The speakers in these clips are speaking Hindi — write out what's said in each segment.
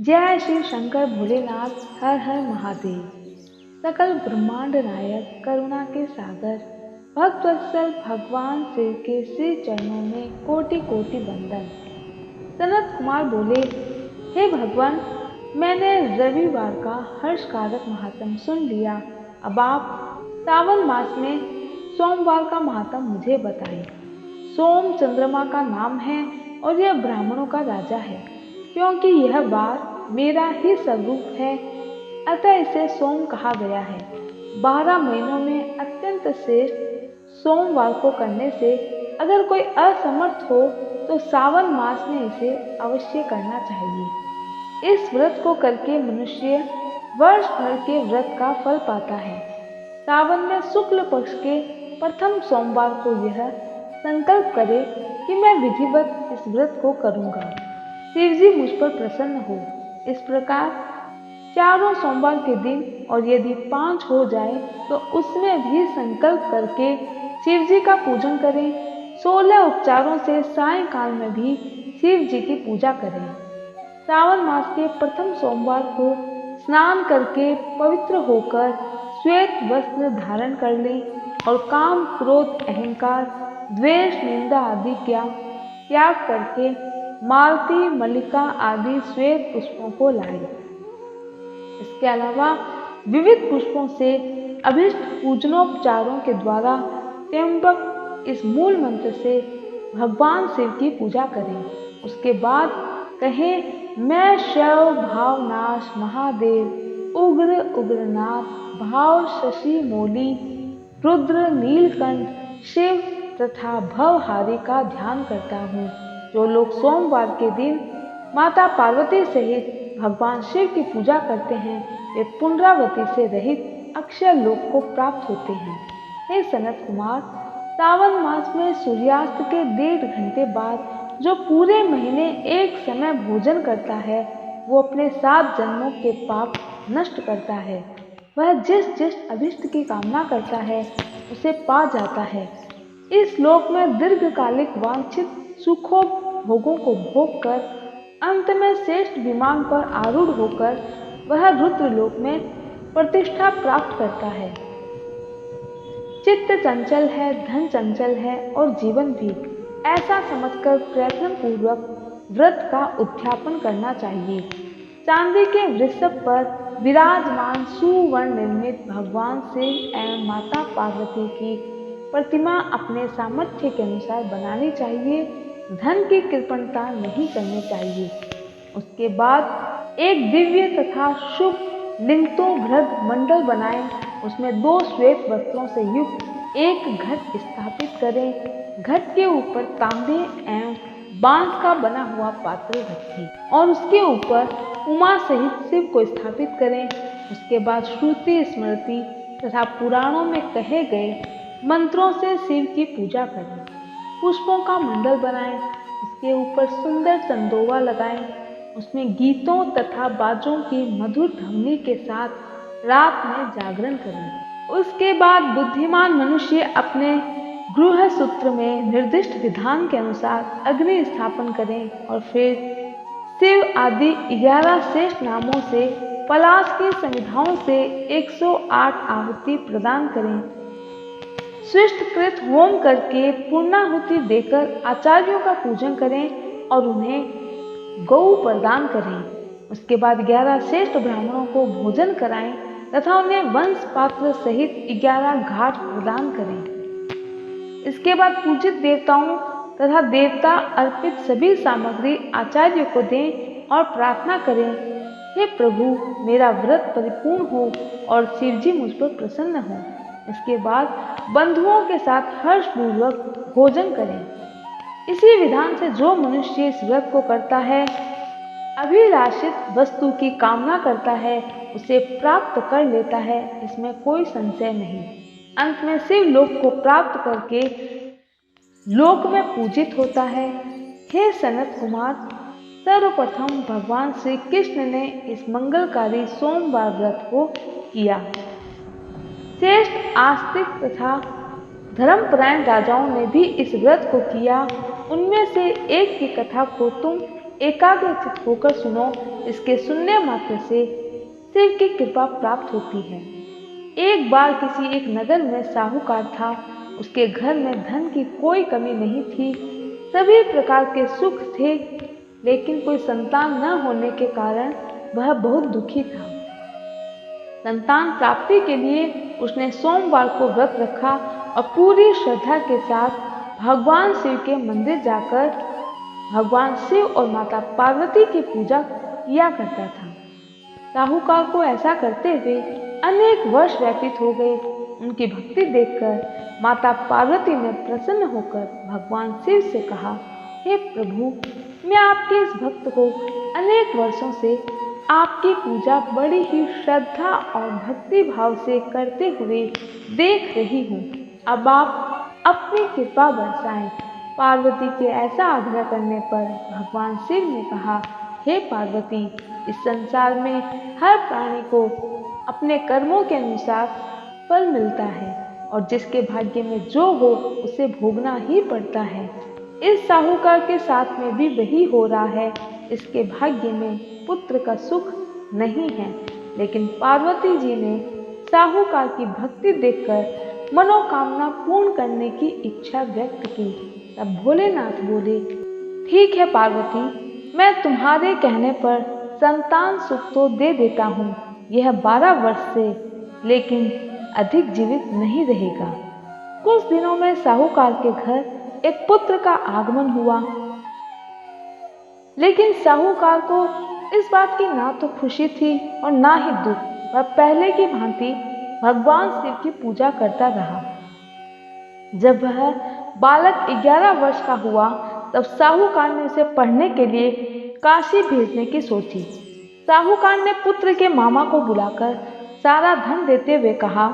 जय श्री शंकर भोलेनाथ, हर हर महादेव। सकल ब्रह्मांड नायक, करुणा के सागर, भक्त वत्सल भगवान शिव के श्री चरणों में कोटि कोटि वंदन। सनत कुमार बोले, हे भगवान, मैंने रविवार का हर्षकारक महात्म सुन लिया। अब आप सावन मास में सोमवार का महात्म मुझे बताएं। सोम चंद्रमा का नाम है और यह ब्राह्मणों का राजा है, क्योंकि यह वार मेरा ही स्वरूप है, अतः इसे सोम कहा गया है। 12 महीनों में अत्यंत श्रेष्ठ सोमवार को करने से अगर कोई असमर्थ हो तो सावन मास में इसे अवश्य करना चाहिए। इस व्रत को करके मनुष्य वर्ष भर के व्रत का फल पाता है। सावन में शुक्ल पक्ष के प्रथम सोमवार को यह संकल्प करे कि मैं विधिवत इस व्रत को करूंगा, शिव जी मुझ पर प्रसन्न हो। इस प्रकार चारों सोमवार के दिन, और यदि 5 हो जाए तो उसमें भी संकल्प करके शिव जी का पूजन करें। 16 उपचारों से सायंकाल में भी शिव जी की पूजा करें। सावन मास के प्रथम सोमवार को स्नान करके पवित्र होकर श्वेत वस्त्र धारण कर लें और काम, क्रोध, अहंकार, द्वेष, निंदा आदि का त्याग करके मालती, मल्लिका आदि श्वेत पुष्पों को लाएं। इसके अलावा विविध पुष्पों से अभिष्ट पूजनोपचारों के द्वारा त्र्यंबक इस मूल मंत्र से भगवान शिव की पूजा करें। उसके बाद कहें, मैं शैव भावनाश महादेव, उग्र उग्रनाथ, भाव शशि मोली, रुद्र नीलकंठ शिव तथा भवहारी का ध्यान करता हूँ। जो लोग सोमवार के दिन माता पार्वती सहित भगवान शिव की पूजा करते हैं, वे पुनरावृत्ति से रहित अक्षय लोक को प्राप्त होते हैं। हे सनत कुमार, सावन मास में सूर्यास्त के 1.5 घंटे बाद जो पूरे महीने एक समय भोजन करता है, वो अपने 7 जन्मों के पाप नष्ट करता है। वह जिस जिस अभिष्ट की कामना करता है उसे पा जाता है। इस लोक में दीर्घकालिक वांछित सुखों भोगों को भोग कर अंत में श्रेष्ठ विमान पर आरूढ़ होकर वह रुद्र लोक में प्रतिष्ठा प्राप्त करता है। चित्त चंचल है, धन चंचल है और जीवन भी, ऐसा समझकर प्रयत्न पूर्वक व्रत का उद्यापन करना चाहिए। चांदी के वृषभ पर विराजमान सुवर्ण निर्मित भगवान शिव एवं माता पार्वती की प्रतिमा अपने सामर्थ्य के अनुसार बनानी चाहिए। धन की कृपणता नहीं करनी चाहिए। उसके बाद एक दिव्य तथा शुभ लिंगतोभृत मंडल बनाएं। उसमें 2 श्वेत वस्त्रों से युक्त एक घट स्थापित करें। घट के ऊपर तांबे एवं बांस का बना हुआ पात्र रखें और उसके ऊपर उमा सहित शिव को स्थापित करें। उसके बाद श्रुति, स्मृति तथा पुराणों में कहे गए मंत्रों से शिव की पूजा करें। पुष्पों का मंडल बनाएं, इसके ऊपर सुंदर चंदोवा लगाएं, उसमें गीतों तथा बाजों की मधुर ध्वनि के साथ रात में जागरण करें। उसके बाद बुद्धिमान मनुष्य अपने गृह सूत्र में निर्दिष्ट विधान के अनुसार अग्नि स्थापन करें और फिर शिव आदि 11 श्रेष्ठ नामों से पलाश की समिधाओं से 108 आहुति प्रदान करें। स्विष्टकृत होम करके पूर्णाहुति देकर आचार्यों का पूजन करें और उन्हें गौ प्रदान करें। उसके बाद 11 श्रेष्ठ ब्राह्मणों को भोजन कराएं तथा उन्हें वंश पात्र सहित 11 घाट प्रदान करें। इसके बाद पूजित देवताओं तथा देवता अर्पित सभी सामग्री आचार्य को दें और प्रार्थना करें, हे प्रभु, मेरा व्रत परिपूर्ण हो और शिवजी मुझ पर प्रसन्न हो। इसके बाद बंधुओं के साथ हर्षपूर्वक भोजन करें। इसी विधान से जो मनुष्य इस व्रत को करता है, अभिलाषित वस्तु की कामना करता है, उसे प्राप्त कर लेता है, इसमें कोई संशय नहीं। अंत में शिव लोक को प्राप्त करके लोक में पूजित होता है। हे सनत कुमार, सर्वप्रथम भगवान श्री कृष्ण ने इस मंगलकारी सोमवार व्रत को किया। श्रेष्ठ आस्तिक तथा धर्मपरायण राजाओं ने भी इस व्रत को किया। उनमें से एक की कथा को तुम एकाग्रचित होकर सुनो, इसके सुनने मात्र से शिव की कृपा प्राप्त होती है। एक बार किसी एक नगर में साहूकार था। उसके घर में धन की कोई कमी नहीं थी, सभी प्रकार के सुख थे, लेकिन कोई संतान न होने के कारण वह बहुत दुखी था। संतान प्राप्ति के लिए उसने सोमवार को व्रत रखा और पूरी श्रद्धा के साथ भगवान शिव के मंदिर जाकर भगवान शिव और माता पार्वती की पूजा किया करता था। साहूकार को ऐसा करते हुए अनेक वर्ष व्यतीत हो गए। उनकी भक्ति देखकर माता पार्वती ने प्रसन्न होकर भगवान शिव से कहा, हे प्रभु, मैं आपके इस भक्त को अनेक वर्षों से आपकी पूजा बड़ी ही श्रद्धा और भक्ति भाव से करते हुए देख रही हूँ। अब आप अपनी कृपा बरसाएं। पार्वती के ऐसा आग्रह करने पर भगवान शिव ने कहा, हे पार्वती, इस संसार में हर प्राणी को अपने कर्मों के अनुसार फल मिलता है और जिसके भाग्य में जो हो उसे भोगना ही पड़ता है। इस साहूकार के साथ में भी वही हो रहा है। इसके भाग्य में पुत्र का सुख नहीं है, लेकिन पार्वती जी ने साहूकार की भक्ति देखकर मनोकामना पूर्ण करने की इच्छा व्यक्त की। तब भोलेनाथ बोले, ठीक है पार्वती, मैं तुम्हारे कहने पर संतान सुख तो दे देता हूँ। यह 12 वर्ष से लेकिन अधिक जीवित नहीं रहेगा। कुछ दिनों में साहूकार के घर एक पुत्र का आगमन हुआ, लेकिन साहूकार को इस बात की ना तो खुशी थी और ना ही दुख। वह पहले की भांति भगवान शिव की पूजा करता रहा। जब वह बालक 11 वर्ष का हुआ तब साहूकार ने उसे पढ़ने के लिए काशी भेजने की सोची। साहूकार ने पुत्र के मामा को बुलाकर सारा धन देते हुए कहा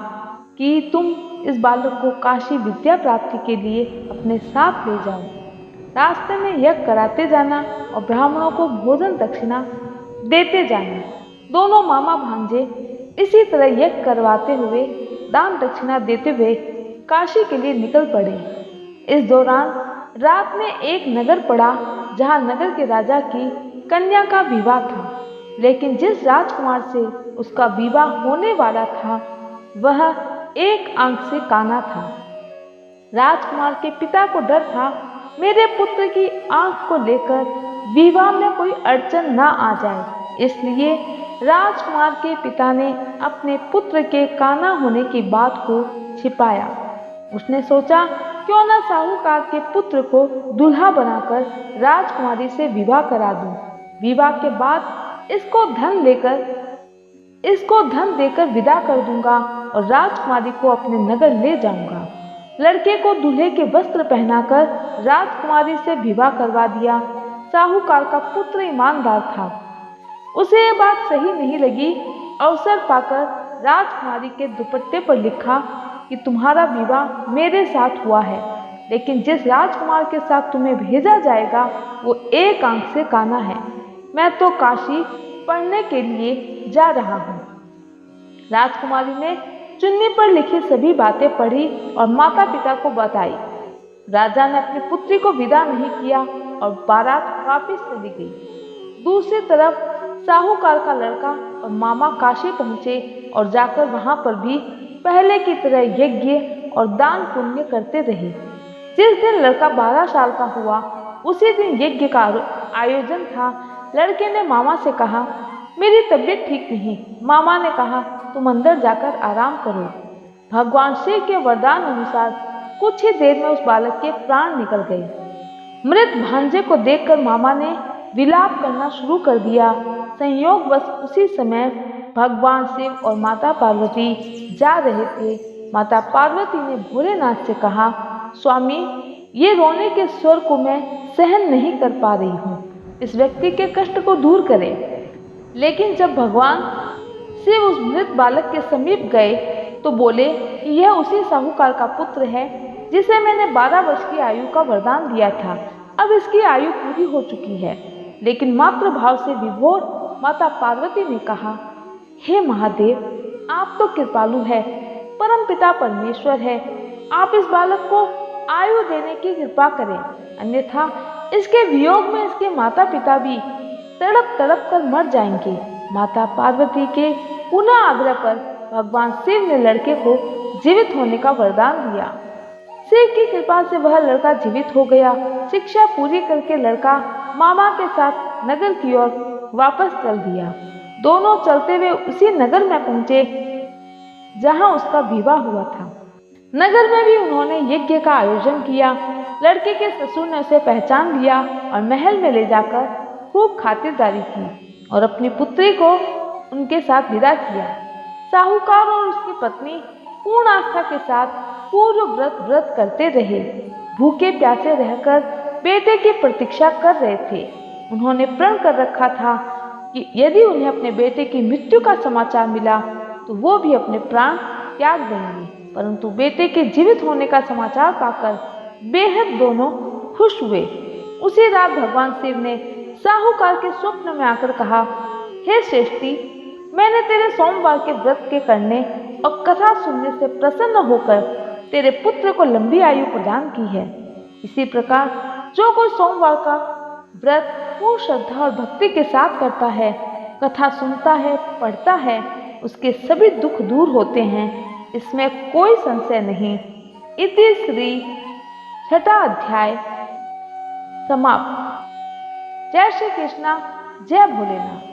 कि तुम इस बालक को काशी विद्या प्राप्ति के लिए अपने साथ ले जाओ। रास्ते में यज्ञ कराते जाना और ब्राह्मणों को भोजन दक्षिणा देते जाना। दोनों मामा भांजे इसी तरह यज्ञ करवाते हुए दान दक्षिणा देते हुए काशी के लिए निकल पड़े। इस दौरान रात में एक नगर पड़ा जहां नगर के राजा की कन्या का विवाह था, लेकिन जिस राजकुमार से उसका विवाह होने वाला था वह एक आंख से काना था। राजकुमार के पिता को डर था मेरे पुत्र की आंख को लेकर विवाह में कोई अड़चन न आ जाए, इसलिए राजकुमार के पिता ने अपने पुत्र के काना होने की बात को छिपाया। उसने सोचा क्यों न साहूकार के पुत्र को दूल्हा बनाकर राजकुमारी से विवाह करा दूं। विवाह के बाद इसको धन देकर विदा कर दूंगा और राजकुमारी को अपने नगर ले जाऊंगा। लड़के को दूल्हे के वस्त्र पहनाकर राजकुमारी से विवाह करवा दिया। साहूकार का पुत्र ईमानदार था, उसे यह बात सही नहीं लगी। अवसर पाकर राजकुमारी के दुपट्टे पर लिखा कि तुम्हारा विवाह मेरे साथ हुआ है, लेकिन जिस राजकुमार के साथ तुम्हें भेजा जाएगा वो एक आंख से काना है। मैं तो काशी पढ़ने के लिए जा रहा हूँ। राजकुमारी ने चुन्नी पर लिखी सभी बातें पढ़ी और माता पिता को बताई। राजा ने अपनी पुत्री को विदा नहीं किया और बारात वापस चली गई। दूसरी तरफ साहूकार का लड़का और मामा काशी पहुंचे और जाकर वहां पर भी पहले की तरह यज्ञ और दान पुण्य करते रहे। जिस दिन लड़का 12 साल का हुआ उसी दिन यज्ञ का आयोजन था। लड़के ने मामा से कहा, मेरी तबीयत ठीक नहीं। मामा ने कहा, तुम अंदर जाकर आराम करो। भगवान शिव के वरदान अनुसार कुछ ही देर में उस बालक के प्राण निकल गए। मृत भांजे को देखकर मामा ने विलाप करना शुरू कर दिया। संयोगवश उसी समय भगवान शिव और माता पार्वती जा रहे थे। माता पार्वती ने भोलेनाथ से कहा, स्वामी, ये रोने के स्वर को मैं सहन नहीं कर पा रही हूँ, इस व्यक्ति के कष्ट को दूर करें। लेकिन जब भगवान शिव उस मृत बालक के समीप गए तो बोले कि यह उसी साहूकार का पुत्र है जिसे मैंने 12 वर्ष की आयु का वरदान दिया था। अब इसकी आयु पूरी हो चुकी है। लेकिन मातृ भाव से विभोर माता पार्वती ने कहा, हे महादेव, आप तो कृपालु है, परम पिता परमेश्वर है। आप इस बालक को आयु देने की कृपा करें, अन्यथा इसके वियोग में इसके माता पिता भी तड़प तड़प कर मर जाएंगे। माता पार्वती के पुनः आग्रह पर भगवान शिव ने लड़के को जीवित होने का वरदान दिया। शिव की कृपा से वह लड़का जीवित हो गया। शिक्षा पूरी करके लड़का मामा के साथ नगर की ओर वापस चल दिया। दोनों चलते हुए उसी नगर में पहुंचे जहां उसका विवाह हुआ था। नगर में भी उन्होंने यज्ञ का आयोजन किया। लड़के के ससुर ने उसे पहचान लिया और महल में ले जाकर खूब खातिरदारी की और अपनी पुत्री को उनके साथ विदा किया। साहूकार और उसकी पत्नी पूर्ण आस्था के साथ पूर्व व्रत करते रहे। भूखे प्यासे रहकर बेटे की प्रतीक्षा कर रहे थे। उन्होंने प्रण कर रखा था कि यदि उन्हें अपने बेटे की मृत्यु का समाचार मिला तो वो भी अपने प्राण त्याग देंगे। परंतु बेटे के जीवित होने का समाचार पाकर बेहद दोनों खुश हुए। उसी रात भगवान शिव ने साहूकार के स्वप्न में आकर कहा, हे श्रेष्ठी, मैंने तेरे सोमवार के व्रत के करने और कथा सुनने से प्रसन्न होकर तेरे पुत्र को लंबी आयु प्रदान की है। इसी प्रकार जो कोई सोमवार का व्रत पूर्ण श्रद्धा और भक्ति के साथ करता है, कथा सुनता है, पढ़ता है, उसके सभी दुख दूर होते हैं, इसमें कोई संशय नहीं। इति श्री 6वां अध्याय समाप्त। जय श्री कृष्णा, जय भोलेनाथ।